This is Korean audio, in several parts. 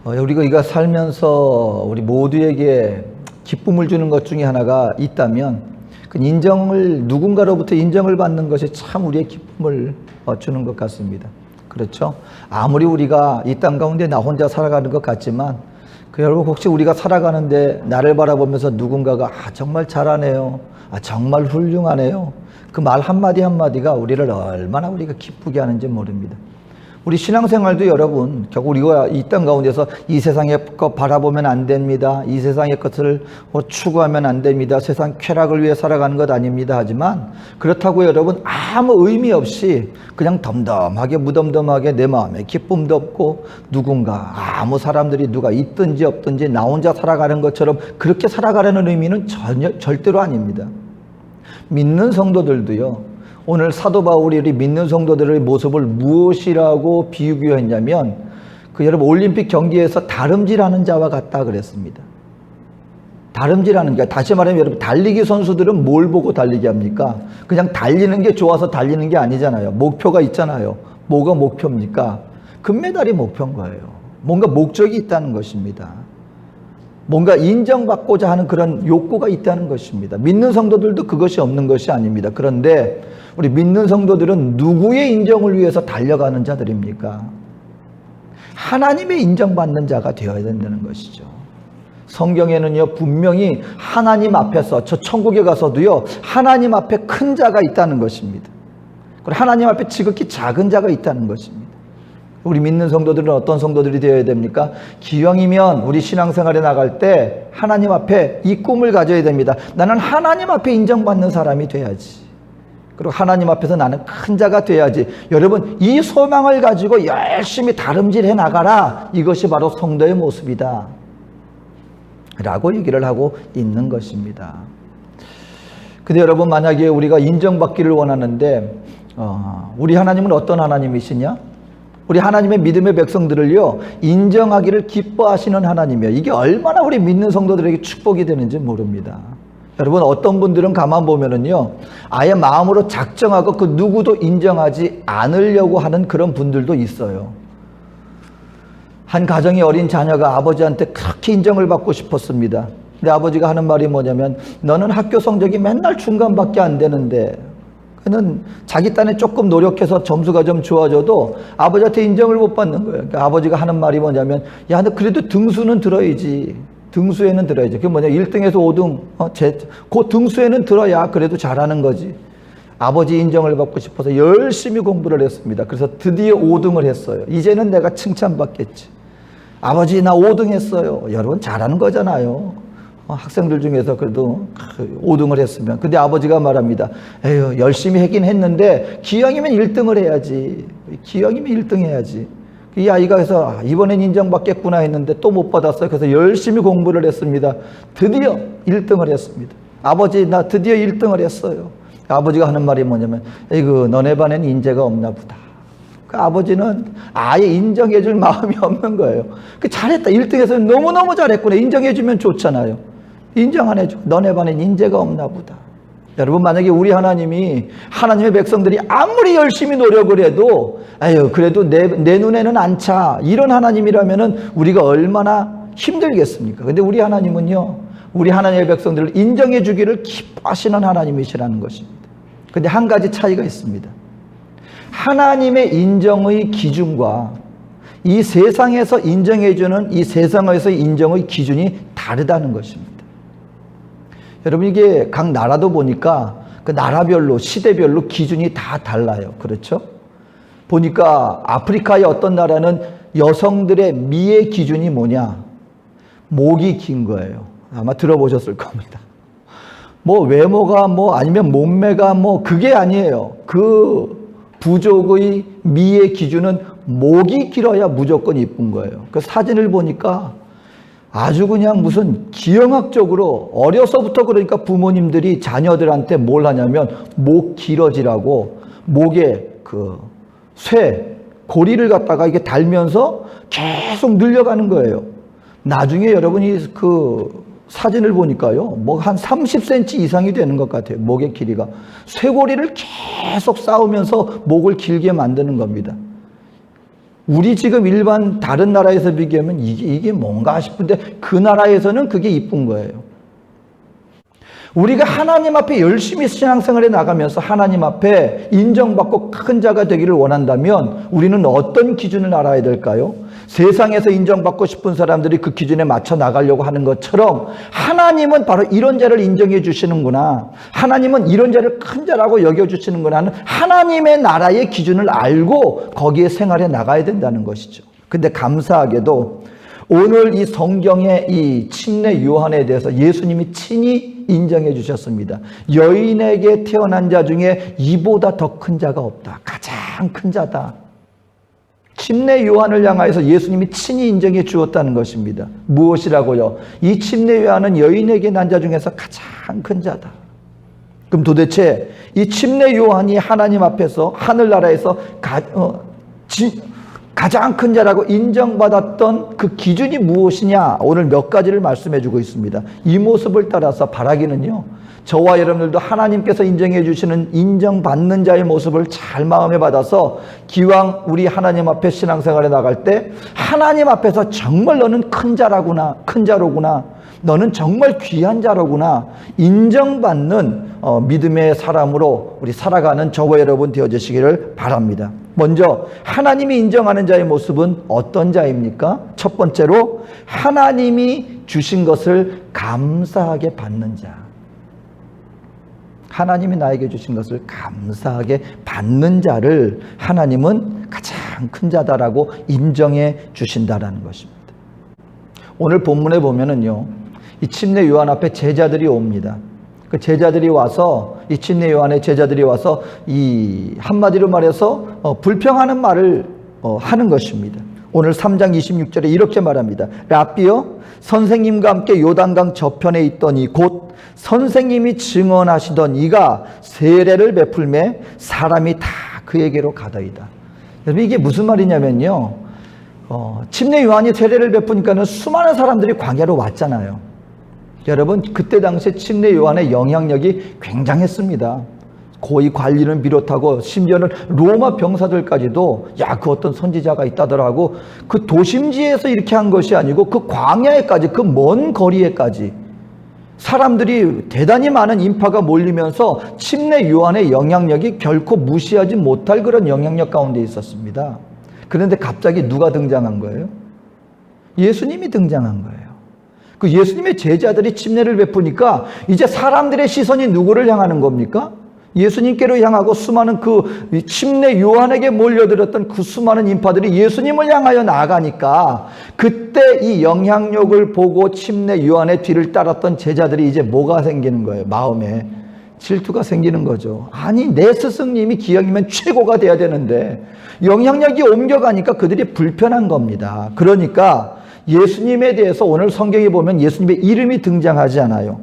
우리가 살면서 우리 모두에게 기쁨을 주는 것 중에 하나가 있다면 그 누군가로부터 인정을 받는 것이 참 우리의 기쁨을 주는 것 같습니다. 그렇죠? 아무리 우리가 이 땅 가운데 나 혼자 살아가는 것 같지만 여러분 혹시 우리가 살아가는데 나를 바라보면서 누군가가 정말 잘하네요, 정말 훌륭하네요, 그 말 한마디 한마디가 우리를 얼마나 우리가 기쁘게 하는지 모릅니다. 우리 신앙생활도 여러분 결국 우리가 이 땅 가운데서 이 세상의 것 바라보면 안 됩니다, 이 세상의 것을 추구하면 안 됩니다, 세상 쾌락을 위해 살아가는 것 아닙니다. 하지만 그렇다고 여러분 아무 의미 없이 그냥 덤덤하게 무덤덤하게 내 마음에 기쁨도 없고 아무 사람들이 누가 있든지 없든지 나 혼자 살아가는 것처럼 그렇게 살아가려는 의미는 절대로 아닙니다. 믿는 성도들도요, 오늘 사도 바울이 우리 믿는 성도들의 모습을 무엇이라고 비유했냐면 여러분 올림픽 경기에서 다름질하는 자와 같다 그랬습니다. 다름질하는 게, 다시 말하면 여러분 달리기 선수들은 뭘 보고 달리기 합니까? 그냥 달리는 게 좋아서 달리는 게 아니잖아요. 목표가 있잖아요. 뭐가 목표입니까? 금메달이 목표인 거예요. 뭔가 목적이 있다는 것입니다. 뭔가 인정받고자 하는 그런 욕구가 있다는 것입니다. 믿는 성도들도 그것이 없는 것이 아닙니다. 그런데 우리 믿는 성도들은 누구의 인정을 위해서 달려가는 자들입니까? 하나님의 인정받는 자가 되어야 된다는 것이죠. 성경에는요 분명히 하나님 앞에서, 저 천국에 가서도요 하나님 앞에 큰 자가 있다는 것입니다. 그리고 하나님 앞에 지극히 작은 자가 있다는 것입니다. 우리 믿는 성도들은 어떤 성도들이 되어야 됩니까? 기왕이면 우리 신앙생활에 나갈 때 하나님 앞에 이 꿈을 가져야 됩니다. 나는 하나님 앞에 인정받는 사람이 돼야지. 그리고 하나님 앞에서 나는 큰 자가 돼야지. 여러분 이 소망을 가지고 열심히 다름질해 나가라. 이것이 바로 성도의 모습이다 라고 얘기를 하고 있는 것입니다. 근데 여러분 만약에 우리가 인정받기를 원하는데 우리 하나님은 어떤 하나님이시냐? 우리 하나님의 믿음의 백성들을요 인정하기를 기뻐하시는 하나님이에요. 이게 얼마나 우리 믿는 성도들에게 축복이 되는지 모릅니다. 여러분 어떤 분들은 가만 보면은요 아예 마음으로 작정하고 그 누구도 인정하지 않으려고 하는 그런 분들도 있어요. 한 가정의 어린 자녀가 아버지한테 그렇게 인정을 받고 싶었습니다. 근데 아버지가 하는 말이 뭐냐면, 너는 학교 성적이 맨날 중간밖에 안 되는데, 그는 자기 딴에 조금 노력해서 점수가 좀 좋아져도 아버지한테 인정을 못 받는 거예요. 그러니까 아버지가 하는 말이 뭐냐면, 야, 너 그래도 등수는 들어야지. 등수에는 들어야지. 그게 뭐냐, 1등에서 5등, 그 등수에는 들어야 그래도 잘하는 거지. 아버지 인정을 받고 싶어서 열심히 공부를 했습니다. 그래서 드디어 5등을 했어요. 이제는 내가 칭찬받겠지. 아버지 나 5등 했어요. 여러분 잘하는 거잖아요. 학생들 중에서 그래도 5등을 했으면. 근데 아버지가 말합니다. 에휴, 열심히 하긴 했는데 기왕이면 1등을 해야지. 기왕이면 1등 해야지. 이 아이가 그래서 이번엔 인정받겠구나 했는데 또 못 받았어요. 그래서 열심히 공부를 했습니다. 드디어 1등을 했습니다. 아버지 나 드디어 1등을 했어요. 아버지가 하는 말이 뭐냐면, 에이구 너네 반에는 인재가 없나 보다. 그 아버지는 아예 인정해 줄 마음이 없는 거예요. 그 잘했다. 1등에서 너무너무 잘했구나. 인정해 주면 좋잖아요. 인정 안 해줘. 너네 반엔 인재가 없나 보다. 여러분 만약에 우리 하나님이, 하나님의 백성들이 아무리 열심히 노력을 해도 아유 그래도 내 눈에는 안 차, 이런 하나님이라면은 우리가 얼마나 힘들겠습니까? 근데 우리 하나님은요, 우리 하나님의 백성들을 인정해 주기를 기뻐하시는 하나님이시라는 것입니다. 근데 한 가지 차이가 있습니다. 하나님의 인정의 기준과 이 세상에서 인정해 주는 이 세상에서의 인정의 기준이 다르다는 것입니다. 여러분 이게 각 나라도 보니까 그 나라별로 시대별로 기준이 다 달라요. 그렇죠? 보니까 아프리카의 어떤 나라는 여성들의 미의 기준이 뭐냐? 목이 긴 거예요. 아마 들어보셨을 겁니다. 뭐 외모가 뭐 아니면 몸매가 뭐 그게 아니에요. 그 부족의 미의 기준은 목이 길어야 무조건 이쁜 거예요. 그 사진을 보니까 아주 그냥 무슨 기형학적으로 어려서부터, 그러니까 부모님들이 자녀들한테 뭘 하냐면 목 길어지라고 목에 그 고리를 갖다가 이게 달면서 계속 늘려가는 거예요. 나중에 여러분이 그 사진을 보니까요, 뭐 한 30cm 이상이 되는 것 같아요. 목의 길이가. 쇠고리를 계속 쌓으면서 목을 길게 만드는 겁니다. 우리 지금 일반 다른 나라에서 비교하면 이게 뭔가 싶은데 그 나라에서는 그게 이쁜 거예요. 우리가 하나님 앞에 열심히 신앙생활에 나가면서 하나님 앞에 인정받고 큰 자가 되기를 원한다면 우리는 어떤 기준을 알아야 될까요? 세상에서 인정받고 싶은 사람들이 그 기준에 맞춰 나가려고 하는 것처럼 하나님은 바로 이런 자를 인정해 주시는구나, 하나님은 이런 자를 큰 자라고 여겨주시는구나 하는 하나님의 나라의 기준을 알고 거기에 생활해 나가야 된다는 것이죠. 근데 감사하게도 오늘 이 성경의 이 침례 요한에 대해서 예수님이 친히 인정해 주셨습니다. 여인에게 태어난 자 중에 이보다 더 큰 자가 없다. 가장 큰 자다. 침례 요한을 향하여서 예수님이 친히 인정해 주었다는 것입니다. 무엇이라고요? 이 침례 요한은 여인에게 난 자 중에서 가장 큰 자다. 그럼 도대체 이 침례 요한이 하나님 앞에서 하늘나라에서 가장 큰 자라고 인정받았던 그 기준이 무엇이냐? 오늘 몇 가지를 말씀해 주고 있습니다. 이 모습을 따라서 바라기는요, 저와 여러분들도 하나님께서 인정해 주시는 인정받는 자의 모습을 잘 마음에 받아서 기왕 우리 하나님 앞에 신앙생활에 나갈 때 하나님 앞에서 정말 너는 큰 자라구나, 큰 자로구나, 너는 정말 귀한 자로구나 인정받는 믿음의 사람으로 우리 살아가는 저와 여러분 되어주시기를 바랍니다. 먼저 하나님이 인정하는 자의 모습은 어떤 자입니까? 첫 번째로 하나님이 주신 것을 감사하게 받는 자. 하나님이 나에게 주신 것을 감사하게 받는 자를 하나님은 가장 큰 자다라고 인정해 주신다라는 것입니다. 오늘 본문에 보면은요, 이 침례 요한 앞에 제자들이 옵니다. 그 제자들이 와서, 이 침례 요한의 제자들이 와서 이 한마디로 말해서 불평하는 말을 하는 것입니다. 오늘 3장 26절에 이렇게 말합니다. 라삐여, 선생님과 함께 요단강 저편에 있더니 곧 선생님이 증언하시던 이가 세례를 베풀매 사람이 다 그에게로 가더이다. 여러분, 이게 무슨 말이냐면요, 침례 요한이 세례를 베푸니까는 수많은 사람들이 광야로 왔잖아요. 여러분, 그때 당시에 침례 요한의 영향력이 굉장했습니다. 고위 관리는 비롯하고 심지어는 로마 병사들까지도 야, 그 어떤 선지자가 있다더라고 그 도심지에서 이렇게 한 것이 아니고 그 광야에까지, 그 먼 거리에까지 사람들이 대단히 많은 인파가 몰리면서 침례 요한의 영향력이 결코 무시하지 못할 그런 영향력 가운데 있었습니다. 그런데 갑자기 누가 등장한 거예요? 예수님이 등장한 거예요. 그 예수님의 제자들이 침례를 베푸니까 이제 사람들의 시선이 누구를 향하는 겁니까? 예수님께로 향하고 수많은 그 침례 요한에게 몰려들었던 그 수많은 인파들이 예수님을 향하여 나아가니까 그때 이 영향력을 보고 침례 요한의 뒤를 따랐던 제자들이 이제 뭐가 생기는 거예요? 마음에 질투가 생기는 거죠. 아니, 내 스승님이 기왕이면 최고가 돼야 되는데 영향력이 옮겨가니까 그들이 불편한 겁니다. 그러니까 예수님에 대해서 오늘 성경에 보면 예수님의 이름이 등장하지 않아요.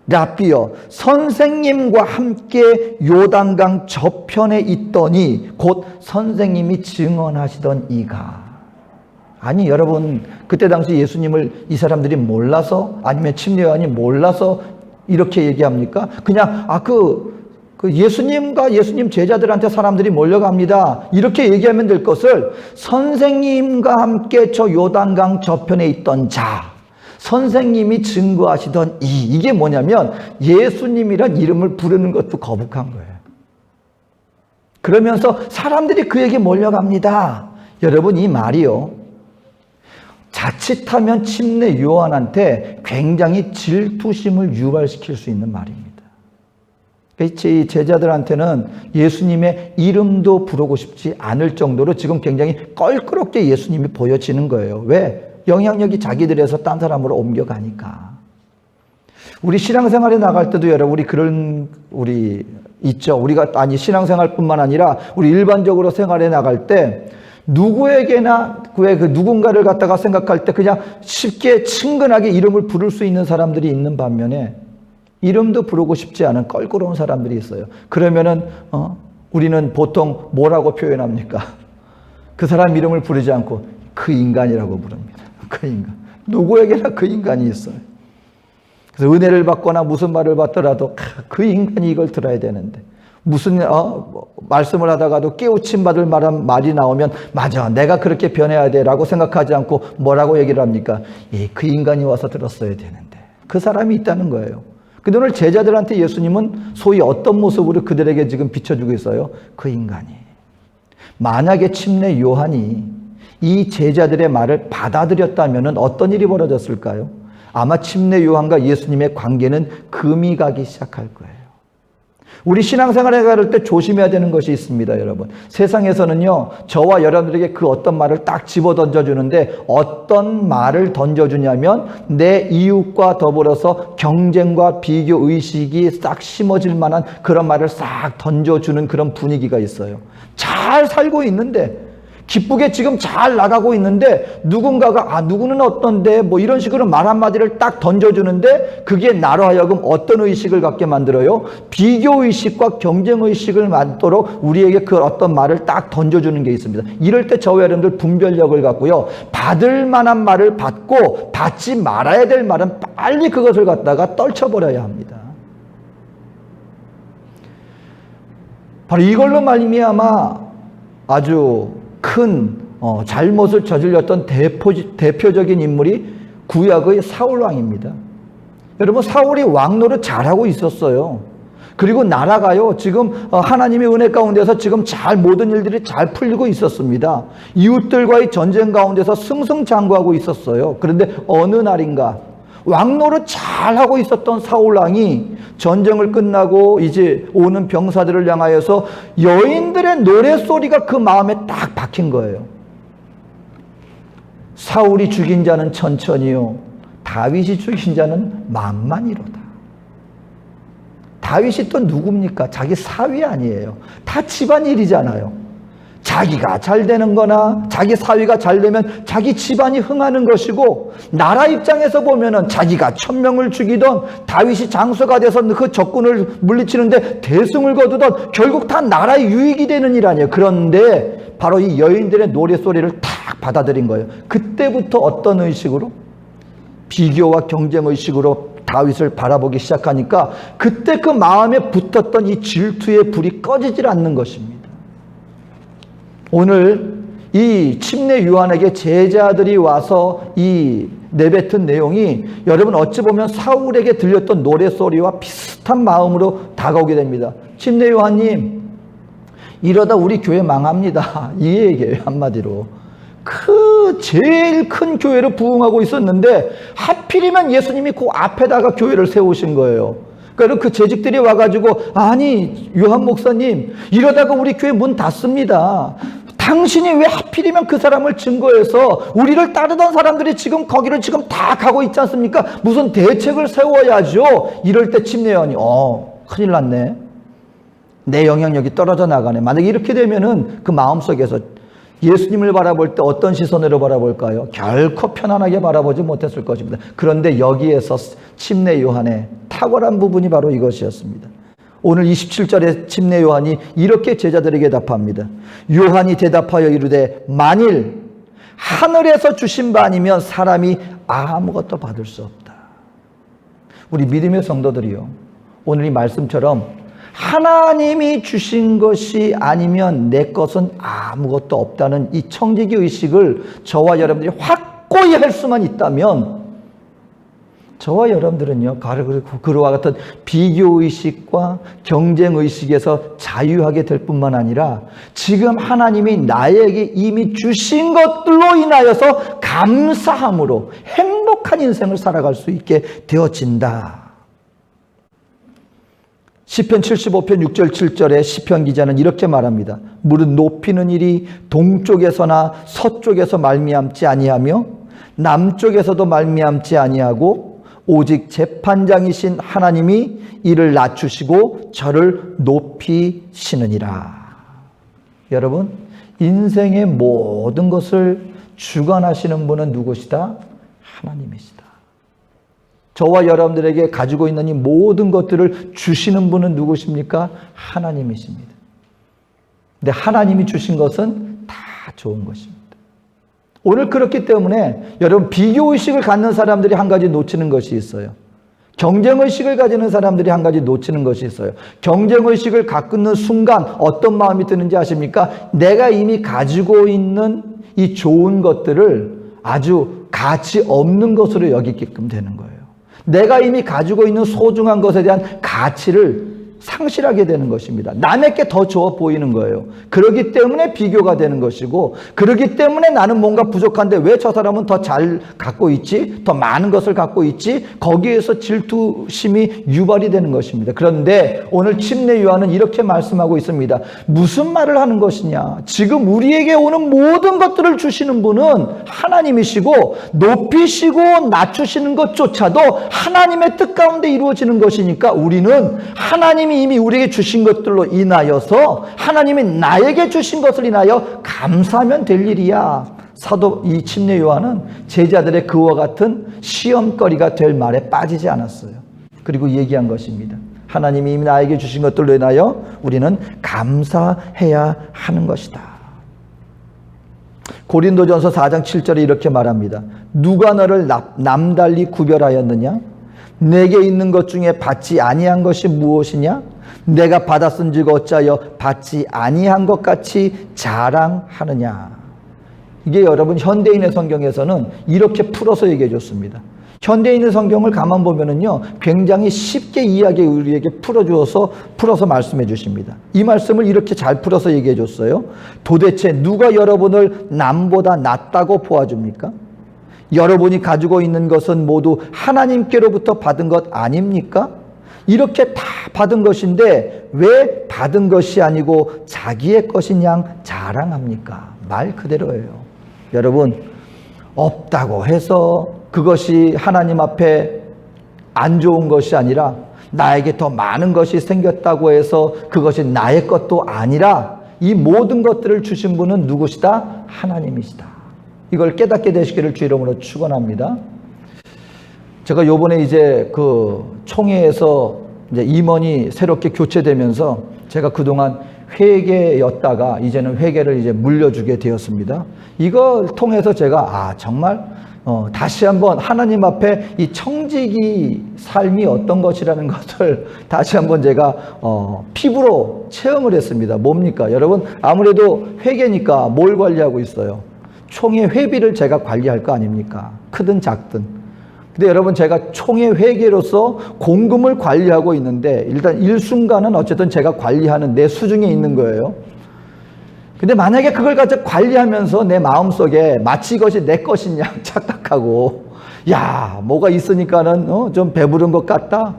라삐여, 선생님과 함께 요단강 저편에 있더니 곧 선생님이 증언하시던 이가. 아니, 여러분, 그때 당시 예수님을 이 사람들이 몰라서, 아니면 침례 요한이 몰라서 이렇게 얘기합니까? 그냥 그 예수님과 예수님 제자들한테 사람들이 몰려갑니다, 이렇게 얘기하면 될 것을 선생님과 함께 저 요단강 저편에 있던 자, 선생님이 증거하시던 이게 뭐냐면 예수님이란 이름을 부르는 것도 거북한 거예요. 그러면서 사람들이 그에게 몰려갑니다. 여러분, 이 말이요, 자칫하면 침례 요한한테 굉장히 질투심을 유발시킬 수 있는 말입니다. 이 제자들한테는 예수님의 이름도 부르고 싶지 않을 정도로 지금 굉장히 껄끄럽게 예수님이 보여지는 거예요. 왜? 영향력이 자기들에서 딴 사람으로 옮겨가니까. 우리 신앙생활에 나갈 때도 여러분, 우리 있죠. 우리가 신앙생활뿐만 아니라 우리 일반적으로 생활에 나갈 때 누구에게나 그 누군가를 갖다가 생각할 때 그냥 쉽게 친근하게 이름을 부를 수 있는 사람들이 있는 반면에 이름도 부르고 싶지 않은 껄끄러운 사람들이 있어요. 그러면은 우리는 보통 뭐라고 표현합니까? 그 사람 이름을 부르지 않고 그 인간이라고 부릅니다. 그 인간. 누구에게나 그 인간이 있어요. 그래서 은혜를 받거나 무슨 말을 받더라도 그 인간이 이걸 들어야 되는데 무슨 말씀을 하다가도 깨우침 받을 말이 나오면 맞아, 내가 그렇게 변해야 돼라고 생각하지 않고 뭐라고 얘기를 합니까? 그 인간이 와서 들었어야 되는데. 그 사람이 있다는 거예요. 근데 오늘 제자들한테 예수님은 소위 어떤 모습으로 그들에게 지금 비춰주고 있어요? 그 인간이. 만약에 침례 요한이 이 제자들의 말을 받아들였다면 어떤 일이 벌어졌을까요? 아마 침례 요한과 예수님의 관계는 금이 가기 시작할 거예요. 우리 신앙생활에 갈 때 조심해야 되는 것이 있습니다, 여러분. 세상에서는요, 저와 여러분들에게 그 어떤 말을 딱 집어 던져주는데 어떤 말을 던져주냐면 내 이웃과 더불어서 경쟁과 비교 의식이 싹 심어질 만한 그런 말을 싹 던져주는 그런 분위기가 있어요. 잘 살고 있는데, 기쁘게 지금 잘 나가고 있는데 누군가가 누구는 어떤데 뭐 이런 식으로 말 한마디를 딱 던져주는데 그게 나로 하여금 어떤 의식을 갖게 만들어요? 비교의식과 경쟁의식을 만도록 우리에게 그 어떤 말을 딱 던져주는 게 있습니다. 이럴 때 저와 여러분들 분별력을 갖고요, 받을 만한 말을 받고 받지 말아야 될 말은 빨리 그것을 갖다가 떨쳐버려야 합니다. 바로 이걸로 말미암아 아주 큰 잘못을 저질렀던 대표적인 인물이 구약의 사울왕입니다. 여러분, 사울이 왕노릇 잘하고 있었어요. 그리고 나라가요, 지금 하나님의 은혜 가운데서 지금 잘 모든 일들이 잘 풀리고 있었습니다. 이웃들과의 전쟁 가운데서 승승장구하고 있었어요. 그런데 어느 날인가 왕노릇 잘하고 있었던 사울왕이 전쟁을 끝나고 이제 오는 병사들을 향하여서 여인들의 노랫소리가 그 마음에 딱 박힌 거예요. 사울이 죽인 자는 천천히요, 다윗이 죽인 자는 만만이로다. 다윗이 또 누굽니까? 자기 사위 아니에요. 다 집안일이잖아요. 자기가 잘 되는 거나 자기 사위가 잘 되면 자기 집안이 흥하는 것이고, 나라 입장에서 보면은 자기가 1000명을 죽이던 다윗이 장수가 돼서 그 적군을 물리치는데 대승을 거두던 결국 다 나라의 유익이 되는 일 아니에요. 그런데 바로 이 여인들의 노래소리를 탁 받아들인 거예요. 그때부터 어떤 의식으로? 비교와 경쟁의식으로 다윗을 바라보기 시작하니까 그때 그 마음에 붙었던 이 질투의 불이 꺼지질 않는 것입니다. 오늘 이 침례 요한에게 제자들이 와서 이 내뱉은 내용이 여러분 어찌 보면 사울에게 들렸던 노래소리와 비슷한 마음으로 다가오게 됩니다. 침례 요한님, 이러다 우리 교회 망합니다. 이 얘기예요, 한마디로. 그 제일 큰 교회를 부흥하고 있었는데 하필이면 예수님이 그 앞에다가 교회를 세우신 거예요. 그러니까 그 재직들이 와가지고 아니 요한 목사님, 이러다가 우리 교회 문 닫습니다. 당신이 왜 하필이면 그 사람을 증거해서 우리를 따르던 사람들이 지금 거기를 지금 다 가고 있지 않습니까? 무슨 대책을 세워야죠. 이럴 때 침례요한이 큰일 났네. 내 영향력이 떨어져 나가네. 만약에 이렇게 되면은 그 마음속에서 예수님을 바라볼 때 어떤 시선으로 바라볼까요? 결코 편안하게 바라보지 못했을 것입니다. 그런데 여기에서 침례 요한의 탁월한 부분이 바로 이것이었습니다. 오늘 27절에 침례 요한이 이렇게 제자들에게 답합니다. 요한이 대답하여 이르되 만일 하늘에서 주신 바 아니면 사람이 아무것도 받을 수 없다. 우리 믿음의 성도들이요, 오늘 이 말씀처럼 하나님이 주신 것이 아니면 내 것은 아무것도 없다는 이 청지기 의식을 저와 여러분들이 확고히 할 수만 있다면 저와 여러분들은요, 그와 같은 비교의식과 경쟁의식에서 자유하게 될 뿐만 아니라 지금 하나님이 나에게 이미 주신 것들로 인하여서 감사함으로 행복한 인생을 살아갈 수 있게 되어진다. 시편 75편 6절 7절에 시편 기자는 이렇게 말합니다. 무릇 높이는 일이 동쪽에서나 서쪽에서 말미암지 아니하며 남쪽에서도 말미암지 아니하고 오직 재판장이신 하나님이 이를 낮추시고 저를 높이시느니라. 여러분, 인생의 모든 것을 주관하시는 분은 누구시다? 하나님이시다. 저와 여러분들에게 가지고 있는 이 모든 것들을 주시는 분은 누구십니까? 하나님이십니다. 근데 하나님이 주신 것은 다 좋은 것입니다. 오늘 그렇기 때문에 여러분, 비교의식을 갖는 사람들이 한 가지 놓치는 것이 있어요. 경쟁의식을 가지는 사람들이 한 가지 놓치는 것이 있어요. 경쟁의식을 갖고 있는 순간 어떤 마음이 드는지 아십니까? 내가 이미 가지고 있는 이 좋은 것들을 아주 가치 없는 것으로 여기게끔 되는 거예요. 내가 이미 가지고 있는 소중한 것에 대한 가치를 상실하게 되는 것입니다. 남에게 더 좋아 보이는 거예요. 그렇기 때문에 비교가 되는 것이고, 그렇기 때문에 나는 뭔가 부족한데 왜 저 사람은 더 잘 갖고 있지? 더 많은 것을 갖고 있지? 거기에서 질투심이 유발이 되는 것입니다. 그런데 오늘 침례 요한은 이렇게 말씀하고 있습니다. 무슨 말을 하는 것이냐? 지금 우리에게 오는 모든 것들을 주시는 분은 하나님이시고, 높이시고 낮추시는 것조차도 하나님의 뜻 가운데 이루어지는 것이니까 우리는 하나님이 이미 우리에게 주신 것들로 인하여서 하나님이 나에게 주신 것을 인하여 감사하면 될 일이야. 사도 이 침례 요한은 제자들의 그와 같은 시험거리가 될 말에 빠지지 않았어요. 그리고 얘기한 것입니다. 하나님이 이미 나에게 주신 것들로 인하여 우리는 감사해야 하는 것이다. 고린도전서 4장 7절에 이렇게 말합니다. 누가 너를 남달리 구별하였느냐? 내게 있는 것 중에 받지 아니한 것이 무엇이냐? 내가 받았은즉 어찌하여 받지 아니한 것 같이 자랑하느냐? 이게 여러분 현대인의 성경에서는 이렇게 풀어서 얘기해 줬습니다. 현대인의 성경을 가만 보면은요, 굉장히 쉽게 이해하게 우리에게 풀어서 말씀해 주십니다. 이 말씀을 이렇게 잘 풀어서 얘기해 줬어요. 도대체 누가 여러분을 남보다 낫다고 보아줍니까? 여러분이 가지고 있는 것은 모두 하나님께로부터 받은 것 아닙니까? 이렇게 다 받은 것인데 왜 받은 것이 아니고 자기의 것인 양 자랑합니까? 말 그대로예요. 여러분, 없다고 해서 그것이 하나님 앞에 안 좋은 것이 아니라, 나에게 더 많은 것이 생겼다고 해서 그것이 나의 것도 아니라, 이 모든 것들을 주신 분은 누구시다? 하나님이시다. 이걸 깨닫게 되시기를 주 이름으로 축원합니다. 제가 요번에 이제 그 총회에서 이제 임원이 새롭게 교체되면서 제가 그동안 회계였다가 이제는 회계를 이제 물려주게 되었습니다. 이걸 통해서 제가 정말 다시 한번 하나님 앞에 이 청지기 삶이 어떤 것이라는 것을 다시 한번 제가 피부로 체험을 했습니다. 뭡니까? 여러분, 아무래도 회계니까 뭘 관리하고 있어요? 총회 회비를 제가 관리할 거 아닙니까? 크든 작든. 근데 여러분, 제가 총회 회계로서 공금을 관리하고 있는데 일단 일순간은 어쨌든 제가 관리하는 내 수중에 있는 거예요. 근데 만약에 그걸 가지고 관리하면서 내 마음속에 마치 이것이 내 것인 양 착각하고, 야, 뭐가 있으니까는 좀 배부른 것 같다.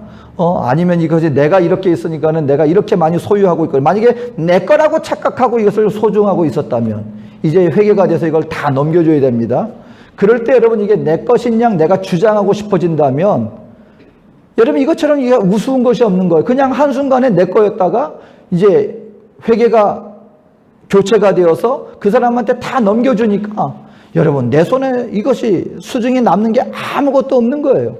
아니면 이것이 내가 이렇게 있으니까는 내가 이렇게 많이 소유하고 있고, 만약에 내 거라고 착각하고 이것을 소중하고 있었다면 이제 회개가 돼서 이걸 다 넘겨줘야 됩니다. 그럴 때 여러분, 이게 내 것인 양 내가 주장하고 싶어진다면 여러분, 이것처럼 이게 우스운 것이 없는 거예요. 그냥 한순간에 내 거였다가 이제 회개가 교체가 되어서 그 사람한테 다 넘겨주니까 여러분, 내 손에 이것이 수중에 남는 게 아무것도 없는 거예요.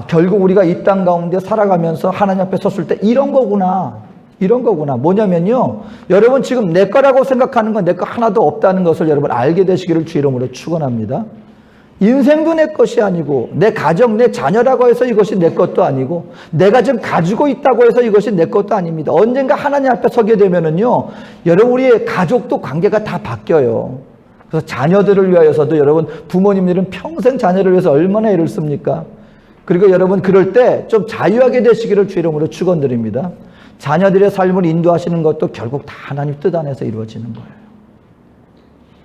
결국 우리가 이 땅 가운데 살아가면서 하나님 앞에 섰을 때 이런 거구나. 뭐냐면요, 여러분, 지금 내 거라고 생각하는 건 내 거 하나도 없다는 것을 여러분 알게 되시기를 주 이름으로 축원합니다. 인생도 내 것이 아니고, 내 가정, 내 자녀라고 해서 이것이 내 것도 아니고, 내가 지금 가지고 있다고 해서 이것이 내 것도 아닙니다. 언젠가 하나님 앞에 서게 되면은요, 여러분, 우리의 가족도 관계가 다 바뀌어요. 그래서 자녀들을 위하여서도 여러분, 부모님들은 평생 자녀를 위해서 얼마나 애를 씁니까? 그리고 여러분, 그럴 때 좀 자유하게 되시기를 주 이름으로 축원드립니다. 자녀들의 삶을 인도하시는 것도 결국 다 하나님 뜻 안에서 이루어지는 거예요.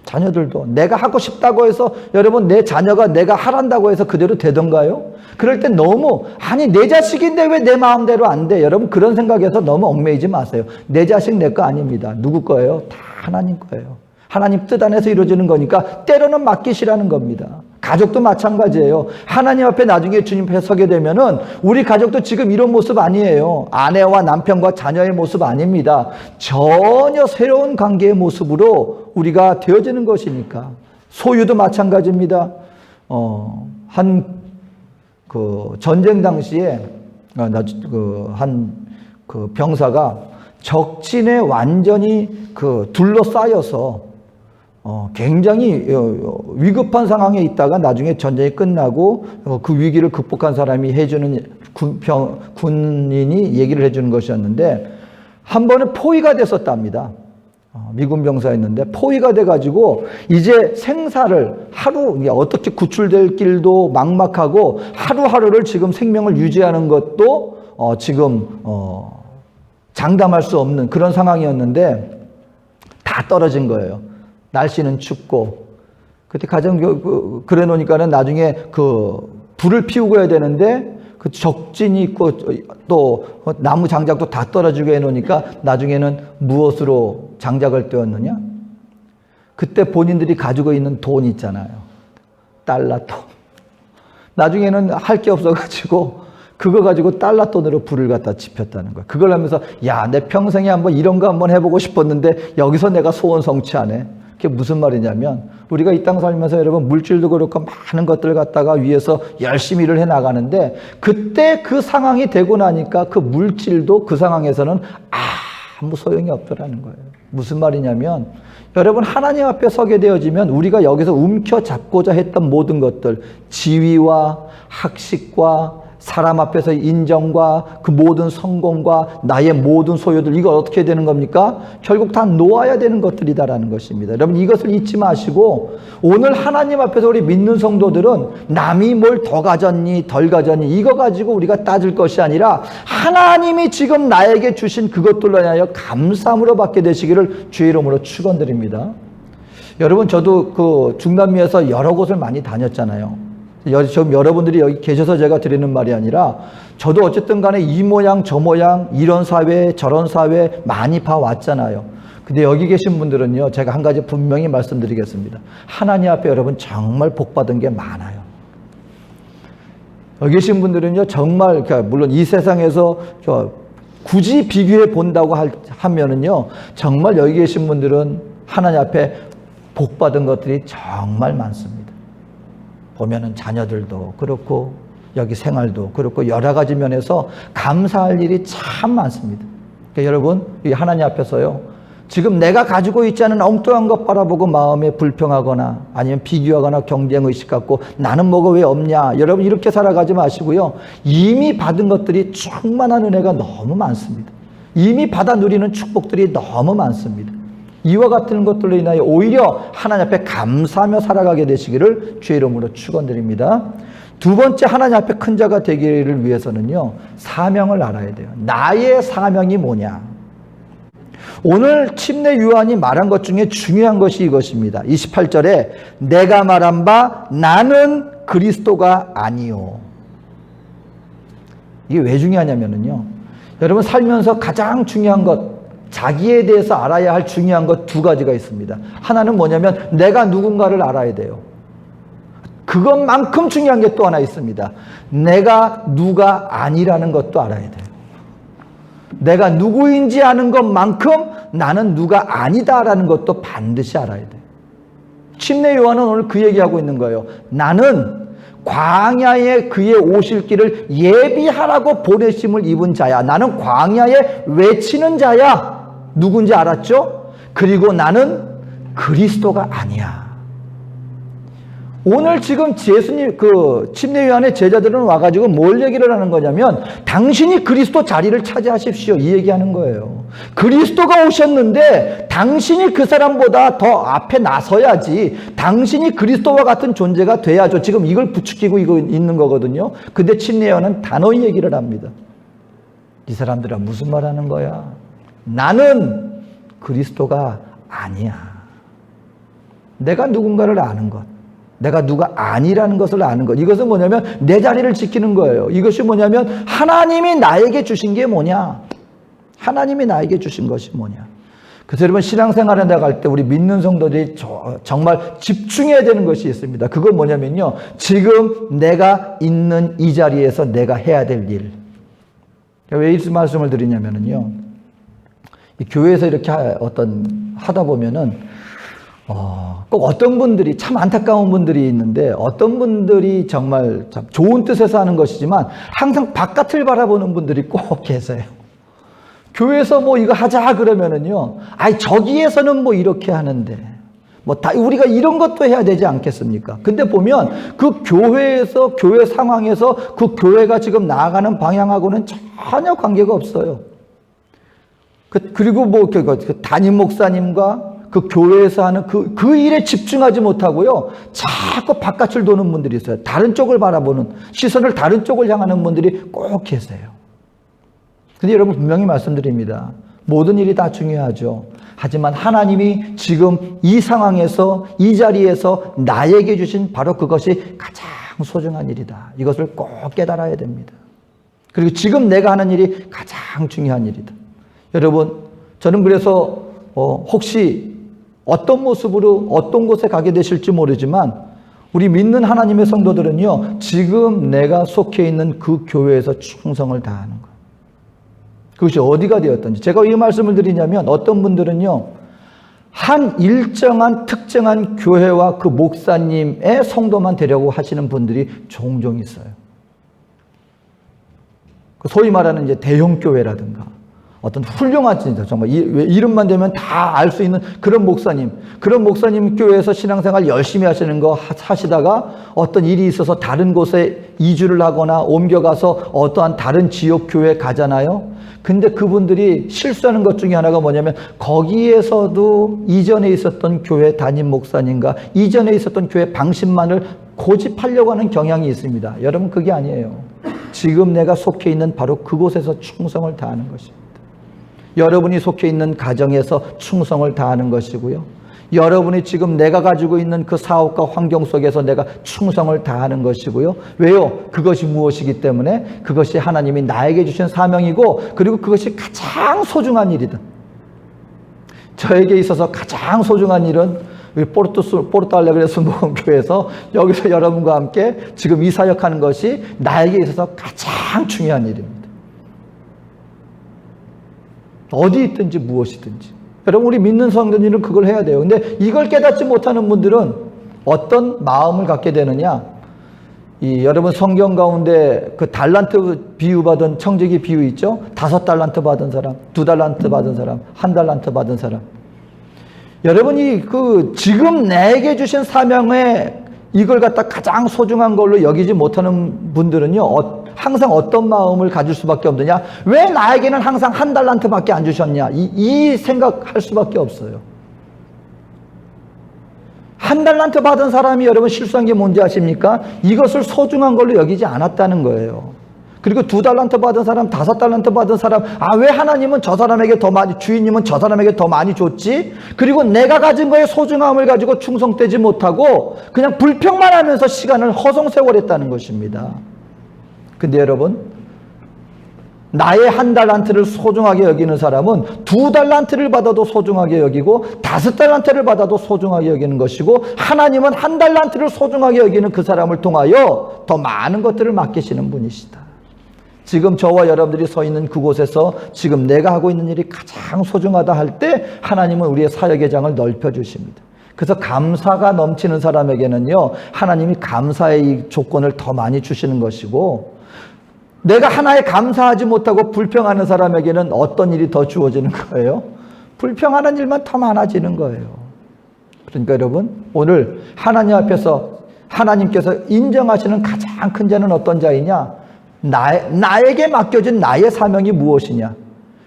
자녀들도 내가 하고 싶다고 해서 여러분, 내 자녀가 내가 하란다고 해서 그대로 되던가요? 그럴 때 너무 내 자식인데 왜 내 마음대로 안 돼? 여러분, 그런 생각에서 너무 얽매이지 마세요. 내 자식 내 거 아닙니다. 누구 거예요? 다 하나님 거예요. 하나님 뜻 안에서 이루어지는 거니까 때로는 맡기시라는 겁니다. 가족도 마찬가지예요. 하나님 앞에 나중에 주님 앞에 서게 되면은 우리 가족도 지금 이런 모습 아니에요. 아내와 남편과 자녀의 모습 아닙니다. 전혀 새로운 관계의 모습으로 우리가 되어지는 것이니까. 소유도 마찬가지입니다. 전쟁 당시에 병사가 적진에 완전히 둘러싸여서 굉장히 위급한 상황에 있다가 나중에 전쟁이 끝나고 그 위기를 극복한 사람이 해주는 군인이 얘기를 해주는 것이었는데, 한 번은 포위가 됐었답니다. 미군 병사였는데 포위가 돼가지고 이제 생사를 어떻게 구출될 길도 막막하고 하루하루를 지금 생명을 유지하는 것도 지금 장담할 수 없는 그런 상황이었는데 다 떨어진 거예요. 날씨는 춥고. 그때 그래 놓으니까는 나중에 불을 피우고 해야 되는데 적진이 있고 또 나무 장작도 다 떨어지고 해 놓으니까 나중에는 무엇으로 장작을 떼었느냐? 그때 본인들이 가지고 있는 돈 있잖아요. 달러 돈. 나중에는 할 게 없어가지고 그거 가지고 달러 돈으로 불을 갖다 지폈다는 거야. 그걸 하면서 내 평생에 한번 이런 거 한번 해보고 싶었는데 여기서 내가 소원 성취하네. 그게 무슨 말이냐면, 우리가 이 땅 살면서 여러분 물질도 그렇고 많은 것들을 갖다가 위해서 열심히 일을 해 나가는데, 그때 그 상황이 되고 나니까 그 물질도 그 상황에서는 아무 소용이 없더라는 거예요. 무슨 말이냐면, 여러분 하나님 앞에 서게 되어지면 우리가 여기서 움켜잡고자 했던 모든 것들, 지위와 학식과 사람 앞에서 인정과 그 모든 성공과 나의 모든 소유들, 이거 어떻게 되는 겁니까? 결국 다 놓아야 되는 것들이다라는 것입니다. 여러분 이것을 잊지 마시고, 오늘 하나님 앞에서 우리 믿는 성도들은 남이 뭘 더 가졌니 덜 가졌니 이거 가지고 우리가 따질 것이 아니라, 하나님이 지금 나에게 주신 그것들로 인하여 감사함으로 받게 되시기를 주의 이름으로 축원드립니다. 여러분 저도 중남미에서 여러 곳을 많이 다녔잖아요. 지금 여러분들이 여기 계셔서 제가 드리는 말이 아니라, 저도 어쨌든 간에 이 모양 저 모양 이런 사회 저런 사회 많이 봐왔잖아요. 근데 여기 계신 분들은요, 제가 한 가지 분명히 말씀드리겠습니다. 하나님 앞에 여러분 정말 복 받은 게 많아요. 여기 계신 분들은요, 정말 물론 이 세상에서 굳이 비교해 본다고 하면은요, 정말 여기 계신 분들은 하나님 앞에 복 받은 것들이 정말 많습니다. 보면은 자녀들도 그렇고 여기 생활도 그렇고 여러 가지 면에서 감사할 일이 참 많습니다. 그러니까 여러분, 이 하나님 앞에서요, 지금 내가 가지고 있지 않은 엉뚱한 것 바라보고 마음에 불평하거나 아니면 비교하거나 경쟁의식 갖고 나는 뭐가 왜 없냐, 여러분 이렇게 살아가지 마시고요, 이미 받은 것들이 충만한 은혜가 너무 많습니다. 이미 받아 누리는 축복들이 너무 많습니다. 이와 같은 것들로 인하여 오히려 하나님 앞에 감사하며 살아가게 되시기를 주의 이름으로 축원드립니다. 두 번째, 하나님 앞에 큰 자가 되기를 위해서는요, 사명을 알아야 돼요. 나의 사명이 뭐냐? 오늘 침례 요한이 말한 것 중에 중요한 것이 이것입니다. 28절에 내가 말한 바 나는 그리스도가 아니요. 이게 왜 중요하냐면요, 여러분 살면서 가장 중요한 것, 자기에 대해서 알아야 할 중요한 것 두 가지가 있습니다. 하나는 뭐냐면 내가 누군가를 알아야 돼요. 그것만큼 중요한 게 또 하나 있습니다. 내가 누가 아니라는 것도 알아야 돼요. 내가 누구인지 아는 것만큼 나는 누가 아니다라는 것도 반드시 알아야 돼요. 침례 요한은 오늘 그 얘기하고 있는 거예요. 나는 광야에 그의 오실 길을 예비하라고 보내심을 입은 자야. 나는 광야에 외치는 자야. 누군지 알았죠? 그리고 나는 그리스도가 아니야. 오늘 지금 예수님 침례 요한의 제자들은 와가지고 뭘 얘기를 하는 거냐면, 당신이 그리스도 자리를 차지하십시오, 이 얘기하는 거예요. 그리스도가 오셨는데 당신이 그 사람보다 더 앞에 나서야지, 당신이 그리스도와 같은 존재가 돼야죠. 지금 이걸 부추기고 있는 거거든요. 근데 침례 요한은 단호히 얘기를 합니다. 이 사람들아 무슨 말 하는 거야? 나는 그리스도가 아니야. 내가 누군가를 아는 것, 내가 누가 아니라는 것을 아는 것, 이것은 뭐냐면 내 자리를 지키는 거예요. 이것이 뭐냐면 하나님이 나에게 주신 게 뭐냐, 하나님이 나에게 주신 것이 뭐냐. 그래서 여러분 신앙생활에 나갈 때 우리 믿는 성도들이 정말 집중해야 되는 것이 있습니다. 그건 뭐냐면요, 지금 내가 있는 이 자리에서 내가 해야 될 일. 왜 이 말씀을 드리냐면요, 이 교회에서 이렇게 하다 보면은 꼭 어떤 분들이, 참 안타까운 분들이 있는데, 어떤 분들이 정말 참 좋은 뜻에서 하는 것이지만 항상 바깥을 바라보는 분들이 꼭 계세요. 교회에서 뭐 이거 하자 그러면은요, 저기에서는 뭐 이렇게 하는데, 우리가 이런 것도 해야 되지 않겠습니까? 근데 보면 그 교회에서, 교회 상황에서 그 교회가 지금 나아가는 방향하고는 전혀 관계가 없어요. 그리고 그 담임 목사님과 그 교회에서 하는 그 일에 집중하지 못하고요. 자꾸 바깥을 도는 분들이 있어요. 다른 쪽을 바라보는, 시선을 다른 쪽을 향하는 분들이 꼭 계세요. 근데 여러분 분명히 말씀드립니다. 모든 일이 다 중요하죠. 하지만 하나님이 지금 이 상황에서, 이 자리에서 나에게 주신 바로 그것이 가장 소중한 일이다. 이것을 꼭 깨달아야 됩니다. 그리고 지금 내가 하는 일이 가장 중요한 일이다. 여러분, 저는 그래서 혹시 어떤 모습으로 어떤 곳에 가게 되실지 모르지만 우리 믿는 하나님의 성도들은요, 지금 내가 속해 있는 그 교회에서 충성을 다하는 거예요. 그것이 어디가 되었든지. 제가 이 말씀을 드리냐면 어떤 분들은요, 한 일정한 특정한 교회와 그 목사님의 성도만 되려고 하시는 분들이 종종 있어요. 소위 말하는 이제 대형 교회라든가 어떤 훌륭한, 정말 이름만 되면 다 알 수 있는 그런 목사님 교회에서 신앙생활 열심히 하시는 거 하시다가 어떤 일이 있어서 다른 곳에 이주를 하거나 옮겨가서 어떠한 다른 지역 교회에 가잖아요. 근데 그분들이 실수하는 것 중에 하나가 뭐냐면 거기에서도 이전에 있었던 교회 담임 목사님과 이전에 있었던 교회 방식만을 고집하려고 하는 경향이 있습니다. 여러분, 그게 아니에요. 지금 내가 속해 있는 바로 그곳에서 충성을 다하는 것입니다. 여러분이 속해 있는 가정에서 충성을 다하는 것이고요. 여러분이 지금 내가 가지고 있는 그 사업과 환경 속에서 내가 충성을 다하는 것이고요. 왜요? 그것이 무엇이기 때문에 그것이 하나님이 나에게 주신 사명이고, 그리고 그것이 가장 소중한 일이다. 저에게 있어서 가장 소중한 일은 포르투알레그레 순복음교회에서 여기서 여러분과 함께 지금 이 사역하는 것이 나에게 있어서 가장 중요한 일입니다. 어디 있든지 무엇이든지. 여러분, 우리 믿는 성도들은 그걸 해야 돼요. 근데 이걸 깨닫지 못하는 분들은 어떤 마음을 갖게 되느냐? 여러분 성경 가운데 그 달란트 비유 받은 청지기 비유 있죠? 5달란트 받은 사람, 2달란트 받은 사람, 1달란트 받은 사람. 여러분이 지금 내게 주신 사명에 이걸 갖다 가장 소중한 걸로 여기지 못하는 분들은요, 항상 어떤 마음을 가질 수밖에 없느냐? 왜 나에게는 항상 1달란트밖에 안 주셨냐? 이 생각할 수밖에 없어요. 1달란트 받은 사람이 여러분 실수한 게 뭔지 아십니까? 이것을 소중한 걸로 여기지 않았다는 거예요. 그리고 2달란트 받은 사람, 5달란트 받은 사람, 왜 하나님은 저 사람에게 더 많이, 주인님은 저 사람에게 더 많이 줬지? 그리고 내가 가진 거에 소중함을 가지고 충성되지 못하고 그냥 불평만 하면서 시간을 허송세월했다는 것입니다. 근데 여러분, 나의 1달란트를 소중하게 여기는 사람은 2달란트를 받아도 소중하게 여기고 5달란트를 받아도 소중하게 여기는 것이고, 하나님은 1달란트를 소중하게 여기는 그 사람을 통하여 더 많은 것들을 맡기시는 분이시다. 지금 저와 여러분들이 서 있는 그곳에서 지금 내가 하고 있는 일이 가장 소중하다 할 때 하나님은 우리의 사역의 장을 넓혀주십니다. 그래서 감사가 넘치는 사람에게는요, 하나님이 감사의 이 조건을 더 많이 주시는 것이고, 내가 하나에 감사하지 못하고 불평하는 사람에게는 어떤 일이 더 주어지는 거예요? 불평하는 일만 더 많아지는 거예요. 그러니까 여러분, 오늘 하나님 앞에서 하나님께서 인정하시는 가장 큰 자는 어떤 자이냐? 나에게 맡겨진 나의 사명이 무엇이냐?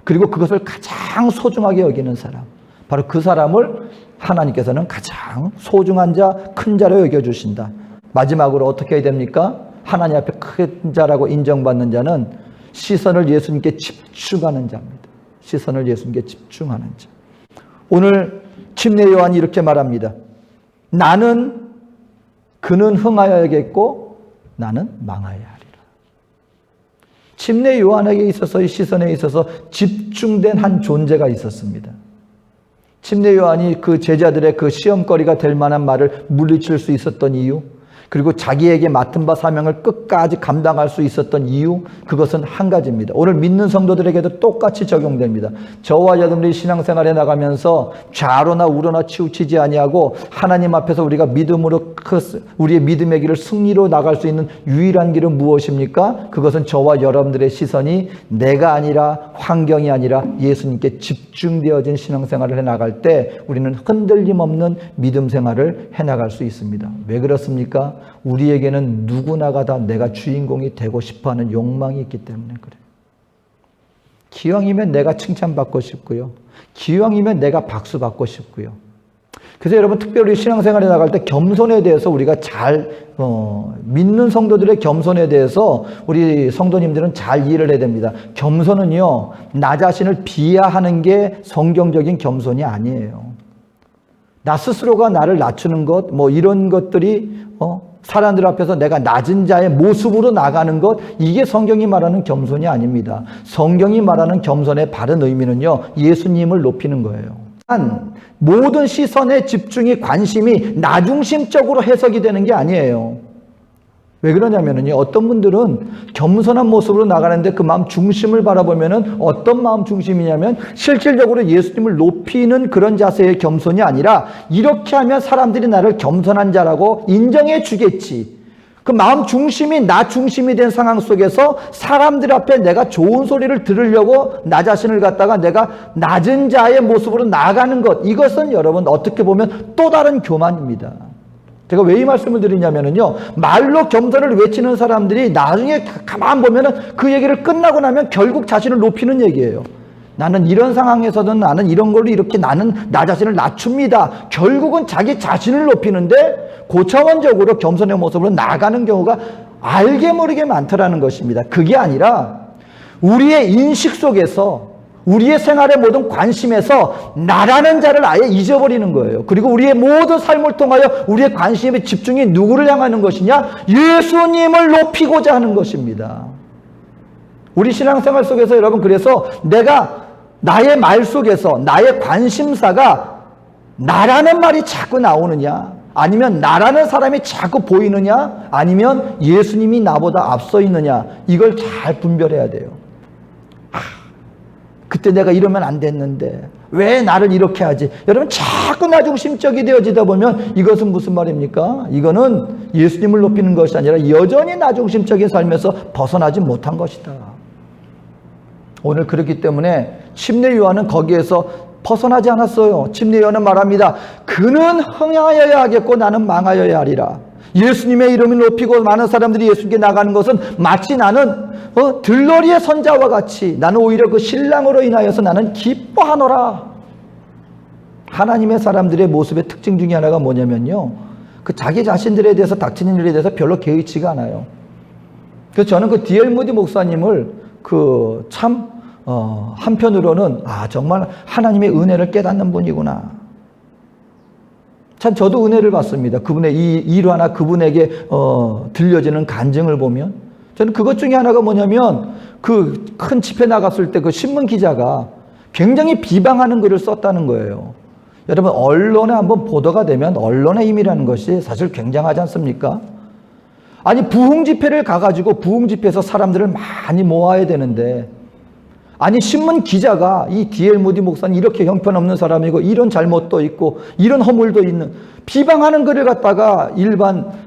그리고 그것을 가장 소중하게 여기는 사람. 바로 그 사람을 하나님께서는 가장 소중한 자, 큰 자로 여겨주신다. 마지막으로 어떻게 해야 됩니까? 하나님 앞에 큰 자라고 인정받는 자는 시선을 예수님께 집중하는 자입니다. 시선을 예수님께 집중하는 자. 오늘 침례 요한이 이렇게 말합니다. 나는 그는 흥하여야겠고 나는 망하여야 하리라. 침례 요한에게 있어서, 이 시선에 있어서 집중된 한 존재가 있었습니다. 침례 요한이 그 제자들의 그 시험거리가 될 만한 말을 물리칠 수 있었던 이유, 그리고 자기에게 맡은 바 사명을 끝까지 감당할 수 있었던 이유, 그것은 한 가지입니다. 오늘 믿는 성도들에게도 똑같이 적용됩니다. 저와 여러분들이 신앙생활에 나가면서 좌로나 우로나 치우치지 아니하고 하나님 앞에서 우리가 믿음으로 우리의 믿음의 길을 승리로 나갈 수 있는 유일한 길은 무엇입니까? 그것은 저와 여러분들의 시선이 내가 아니라, 환경이 아니라 예수님께 집중되어진 신앙생활을 해나갈 때 우리는 흔들림 없는 믿음 생활을 해나갈 수 있습니다. 왜 그렇습니까? 우리에게는 누구나가 다 내가 주인공이 되고 싶어하는 욕망이 있기 때문에 그래요. 기왕이면 내가 칭찬받고 싶고요. 기왕이면 내가 박수 받고 싶고요. 그래서 여러분, 특별히 신앙생활에 나갈 때 겸손에 대해서 우리가 믿는 성도들의 겸손에 대해서 우리 성도님들은 잘 이해를 해야 됩니다. 겸손은요, 나 자신을 비하하는 게 성경적인 겸손이 아니에요. 나 스스로가 나를 낮추는 것, 이런 것들이 사람들 앞에서 내가 낮은 자의 모습으로 나가는 것, 이게 성경이 말하는 겸손이 아닙니다. 성경이 말하는 겸손의 바른 의미는요, 예수님을 높이는 거예요. 모든 시선의 집중이, 관심이 나중심적으로 해석이 되는 게 아니에요. 왜 그러냐면요, 어떤 분들은 겸손한 모습으로 나가는데 그 마음 중심을 바라보면은 어떤 마음 중심이냐면 실질적으로 예수님을 높이는 그런 자세의 겸손이 아니라, 이렇게 하면 사람들이 나를 겸손한 자라고 인정해 주겠지. 그 마음 중심이 나 중심이 된 상황 속에서 사람들 앞에 내가 좋은 소리를 들으려고 나 자신을 갖다가 내가 낮은 자의 모습으로 나가는 것, 이것은 여러분 어떻게 보면 또 다른 교만입니다. 제가 왜 이 말씀을 드리냐면요, 말로 겸손을 외치는 사람들이 나중에 가만 보면은 그 얘기를 끝나고 나면 결국 자신을 높이는 얘기예요. 나는 이런 상황에서는 나는 이런 걸로 이렇게 나는 나 자신을 낮춥니다. 결국은 자기 자신을 높이는데 고차원적으로 겸손의 모습으로 나가는 경우가 알게 모르게 많더라는 것입니다. 그게 아니라 우리의 인식 속에서, 우리의 생활의 모든 관심에서 나라는 자를 아예 잊어버리는 거예요. 그리고 우리의 모든 삶을 통하여 우리의 관심의 집중이 누구를 향하는 것이냐? 예수님을 높이고자 하는 것입니다. 우리 신앙생활 속에서 여러분, 그래서 내가 나의 말 속에서 나의 관심사가 나라는 말이 자꾸 나오느냐, 아니면 나라는 사람이 자꾸 보이느냐, 아니면 예수님이 나보다 앞서 있느냐, 이걸 잘 분별해야 돼요. 그때 내가 이러면 안 됐는데 왜 나를 이렇게 하지? 여러분, 자꾸 나중심적이 되어지다 보면 이것은 무슨 말입니까? 이거는 예수님을 높이는 것이 아니라 여전히 나중심적인 삶에서 벗어나지 못한 것이다. 오늘 그렇기 때문에 침례 요한은 거기에서 벗어나지 않았어요. 침례 요한은 말합니다. 그는 흥하여야 하겠고 나는 망하여야 하리라. 예수님의 이름을 높이고 많은 사람들이 예수님께 나가는 것은 마치 나는 들러리의 선자와 같이, 나는 오히려 그 신랑으로 인하여서 나는 기뻐하노라. 하나님의 사람들의 모습의 특징 중에 하나가 뭐냐면요, 그 자기 자신들에 대해서 닥치는 일에 대해서 별로 개의치가 않아요. 그래서 저는 그 D.L. 무디 목사님을 한편으로는 정말 하나님의 은혜를 깨닫는 분이구나. 참 저도 은혜를 받습니다. 그분의 이 일화나 그분에게 들려지는 간증을 보면 저는 그것 중에 하나가 뭐냐면, 그 큰 집회 나갔을 때 그 신문 기자가 굉장히 비방하는 글을 썼다는 거예요. 여러분, 언론에 한번 보도가 되면 언론의 힘이라는 것이 사실 굉장하지 않습니까? 아니, 부흥 집회를 가가지고 부흥 집회에서 사람들을 많이 모아야 되는데, 아니, 신문 기자가 이 D.L. 무디 목사는 이렇게 형편없는 사람이고 이런 잘못도 있고 이런 허물도 있는, 비방하는 글을 갖다가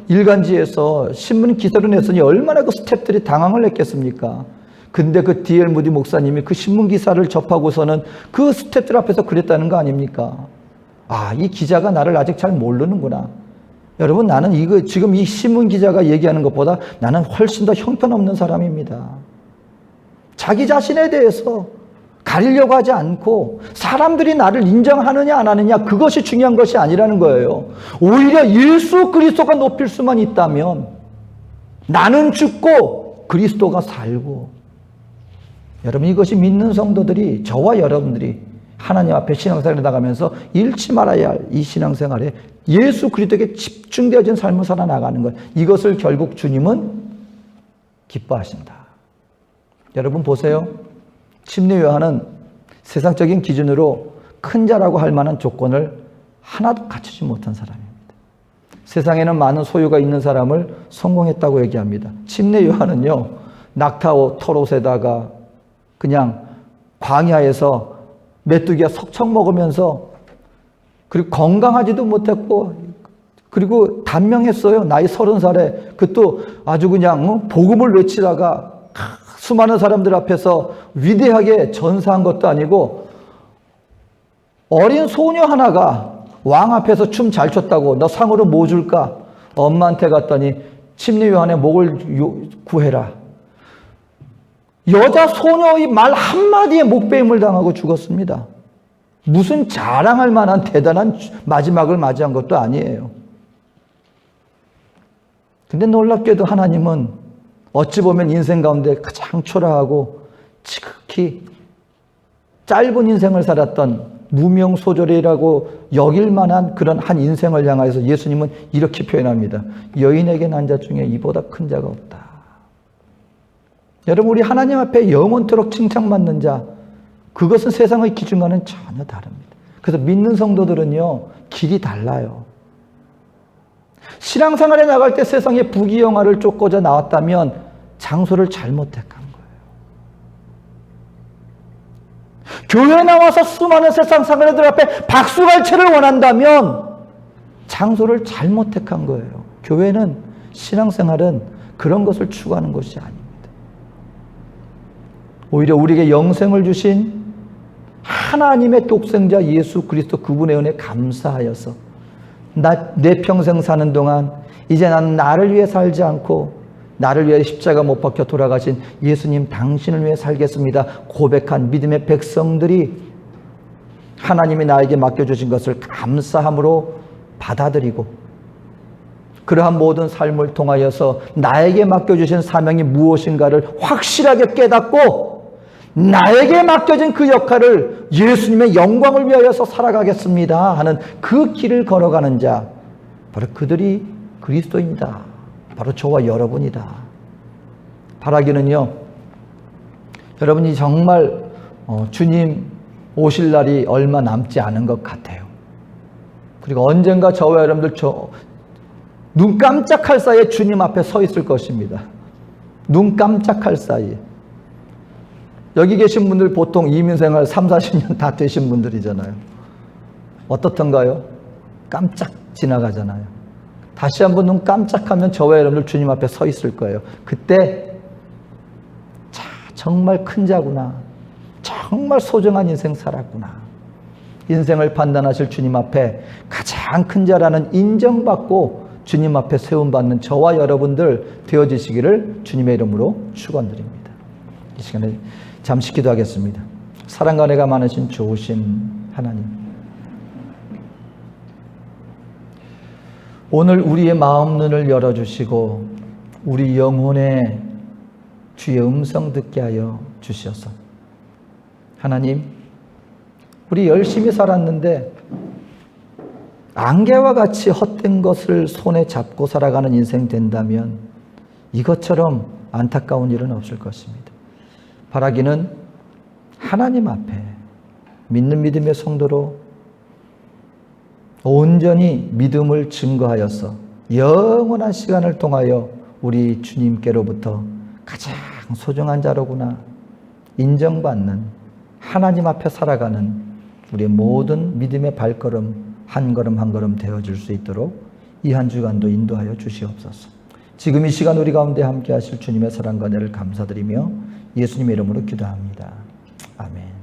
일간지에서 신문 기사로 냈으니 얼마나 그 스태프들이 당황을 했겠습니까? 근데 그 D.L. 무디 목사님이 그 신문 기사를 접하고서는 그 스태프들 앞에서 그랬다는 거 아닙니까? 이 기자가 나를 아직 잘 모르는구나. 여러분, 나는 지금 이 신문 기자가 얘기하는 것보다 나는 훨씬 더 형편없는 사람입니다. 자기 자신에 대해서 가리려고 하지 않고 사람들이 나를 인정하느냐 안 하느냐, 그것이 중요한 것이 아니라는 거예요. 오히려 예수 그리스도가 높일 수만 있다면 나는 죽고 그리스도가 살고, 여러분, 이것이 믿는 성도들이, 저와 여러분들이 하나님 앞에 신앙생활에 나가면서 잃지 말아야 할 이 신앙생활에 예수 그리스도에게 집중되어진 삶을 살아나가는 것, 이것을 결국 주님은 기뻐하신다. 여러분 보세요. 침례 요한은 세상적인 기준으로 큰 자라고 할 만한 조건을 하나도 갖추지 못한 사람입니다. 세상에는 많은 소유가 있는 사람을 성공했다고 얘기합니다. 침례 요한은요, 낙타 털옷에다가 그냥 광야에서 메뚜기가 석청 먹으면서, 그리고 건강하지도 못했고, 그리고 단명했어요. 나이 30살에. 그것도 아주 그냥 복음을 외치다가 수많은 사람들 앞에서 위대하게 전사한 것도 아니고, 어린 소녀 하나가 왕 앞에서 춤 잘 췄다고 너 상으로 뭐 줄까? 엄마한테 갔더니 침례 요한의 목을 구해라. 여자 소녀의 말 한마디에 목베임을 당하고 죽었습니다. 무슨 자랑할 만한 대단한 마지막을 맞이한 것도 아니에요. 근데 놀랍게도 하나님은 어찌 보면 인생 가운데 가장 초라하고 지극히 짧은 인생을 살았던 무명소졸이라고 여길 만한 그런 한 인생을 향하여서 예수님은 이렇게 표현합니다. 여인에게 난 자 중에 이보다 큰 자가 없다. 여러분, 우리 하나님 앞에 영원토록 칭찬받는 자, 그것은 세상의 기준과는 전혀 다릅니다. 그래서 믿는 성도들은요, 길이 달라요. 신앙생활에 나갈 때 세상의 부귀영화를 쫓고자 나왔다면 장소를 잘못 택한 거예요. 교회에 나와서 수많은 세상 사람들 앞에 박수갈채를 원한다면 장소를 잘못 택한 거예요. 교회는, 신앙생활은 그런 것을 추구하는 것이 아닙니다. 오히려 우리에게 영생을 주신 하나님의 독생자 예수 그리스도 그분의 은혜에 감사하여서 내 평생 사는 동안 이제 나는 나를 위해 살지 않고 나를 위해 십자가 못 박혀 돌아가신 예수님 당신을 위해 살겠습니다 고백한 믿음의 백성들이 하나님이 나에게 맡겨주신 것을 감사함으로 받아들이고, 그러한 모든 삶을 통하여서 나에게 맡겨주신 사명이 무엇인가를 확실하게 깨닫고 나에게 맡겨진 그 역할을 예수님의 영광을 위하여서 살아가겠습니다 하는 그 길을 걸어가는 자, 바로 그들이 그리스도입니다. 바로 저와 여러분이다. 바라기는요, 여러분이 정말 주님 오실 날이 얼마 남지 않은 것 같아요. 그리고 언젠가 저와 여러분들 눈 깜짝할 사이에 주님 앞에 서 있을 것입니다. 눈 깜짝할 사이에. 여기 계신 분들 보통 이민생활 3, 40년 다 되신 분들이잖아요. 어떻던가요? 깜짝 지나가잖아요. 다시 한번 눈 깜짝하면 저와 여러분들 주님 앞에 서 있을 거예요. 그때 정말 큰 자구나, 정말 소중한 인생 살았구나, 인생을 판단하실 주님 앞에 가장 큰 자라는 인정받고 주님 앞에 세움받는 저와 여러분들 되어지시기를 주님의 이름으로 축원드립니다. 이 시간에 잠시 기도하겠습니다. 사랑과 은혜가 많으신 좋으신 하나님, 오늘 우리의 마음 눈을 열어주시고 우리 영혼에 주의 음성 듣게 하여 주시옵소서. 하나님, 우리 열심히 살았는데 안개와 같이 헛된 것을 손에 잡고 살아가는 인생 된다면 이것처럼 안타까운 일은 없을 것입니다. 바라기는 하나님 앞에 믿는 믿음의 성도로 온전히 믿음을 증거하여서 영원한 시간을 통하여 우리 주님께로부터 가장 소중한 자로구나 인정받는 하나님 앞에 살아가는 우리의 모든 믿음의 발걸음 한 걸음 한 걸음 되어질 수 있도록 이 한 주간도 인도하여 주시옵소서. 지금 이 시간 우리 가운데 함께 하실 주님의 사랑과 은혜를 감사드리며 예수님의 이름으로 기도합니다. 아멘.